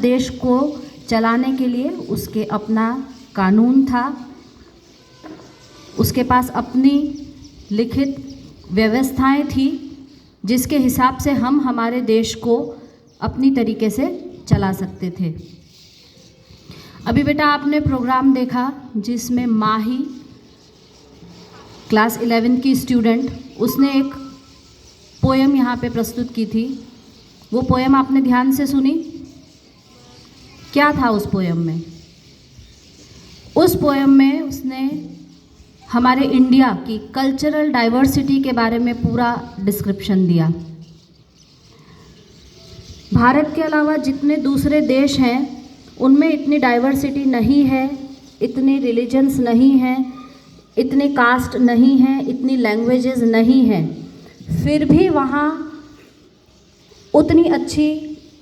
देश को चलाने के लिए उसके अपना कानून था, उसके पास अपनी लिखित व्यवस्थाएं थी, जिसके हिसाब से हम हमारे देश को अपनी तरीके से चला सकते थे। अभी बेटा आपने प्रोग्राम देखा जिसमें माही क्लास 11 की स्टूडेंट, उसने एक पोएम यहाँ पे प्रस्तुत की थी। वो पोएम आपने ध्यान से सुनी? क्या था उस पोएम में? उस पोएम में उसने हमारे इंडिया की कल्चरल डाइवर्सिटी के बारे में पूरा डिस्क्रिप्शन दिया। भारत के अलावा जितने दूसरे देश हैं उनमें इतनी डाइवर्सिटी नहीं है, इतनी रिलीजन्स नहीं हैं, इतनी कास्ट नहीं है, इतनी लैंग्वेजेस नहीं हैं, फिर भी वहाँ उतनी अच्छी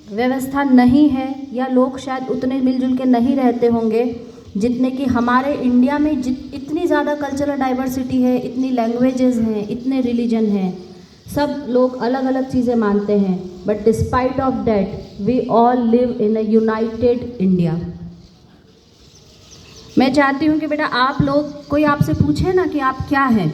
व्यवस्था नहीं है, या लोग शायद उतने मिलजुल के नहीं रहते होंगे जितने कि हमारे इंडिया में इतनी ज़्यादा कल्चरल डाइवर्सिटी है, इतनी लैंग्वेजेस हैं, इतने रिलीजन हैं, सब लोग अलग अलग चीज़ें मानते हैं, but despite of that we all live in a united India. मैं चाहती हूँ कि बेटा आप लोग, कोई आपसे पूछे ना कि आप क्या हैं,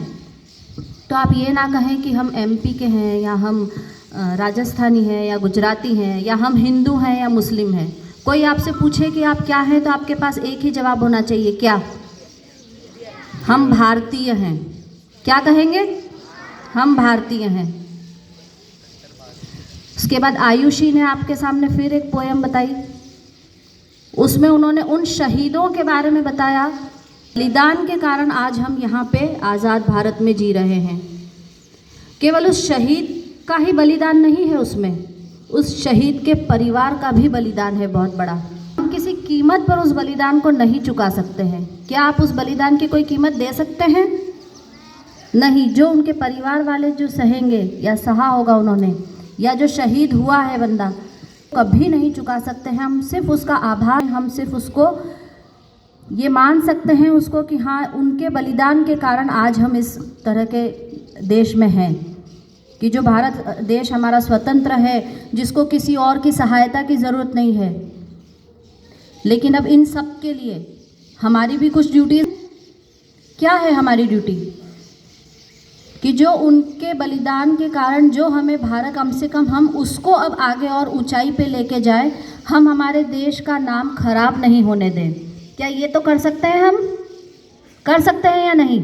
तो आप ये ना कहें कि हम एमपी के हैं, या हम राजस्थानी हैं, या गुजराती हैं, या हम हिंदू हैं या मुस्लिम हैं। कोई आपसे पूछे कि आप क्या हैं तो आपके पास एक ही जवाब होना चाहिए, क्या? हम भारतीय हैं। क्या कहेंगे? हम भारतीय हैं। उसके बाद आयुषी ने आपके सामने फिर एक पोएम बताई, उसमें उन्होंने उन शहीदों के बारे में बताया, बलिदान के कारण आज हम यहाँ पे आज़ाद भारत में जी रहे हैं। केवल उस शहीद का ही बलिदान नहीं है उसमें, उस शहीद के परिवार का भी बलिदान है बहुत बड़ा। हम किसी कीमत पर उस बलिदान को नहीं चुका सकते हैं। क्या आप उस बलिदान की कोई कीमत दे सकते हैं? नहीं। जो उनके परिवार वाले जो सहेंगे या सहा होगा उन्होंने, या जो शहीद हुआ है बंदा, कभी नहीं चुका सकते हैं। हम सिर्फ उसका आभार, हम सिर्फ उसको ये मान सकते हैं उसको कि हाँ, उनके बलिदान के कारण आज हम इस तरह के देश में हैं, कि जो भारत देश हमारा स्वतंत्र है, जिसको किसी और की सहायता की ज़रूरत नहीं है। लेकिन अब इन सब के लिए हमारी भी कुछ ड्यूटी, क्या है हमारी ड्यूटी? कि जो उनके बलिदान के कारण जो हमें भारत, कम से कम हम उसको अब आगे और ऊंचाई पे लेके जाए, हम हमारे देश का नाम खराब नहीं होने दें। क्या ये तो कर सकते हैं? हम कर सकते हैं या नहीं?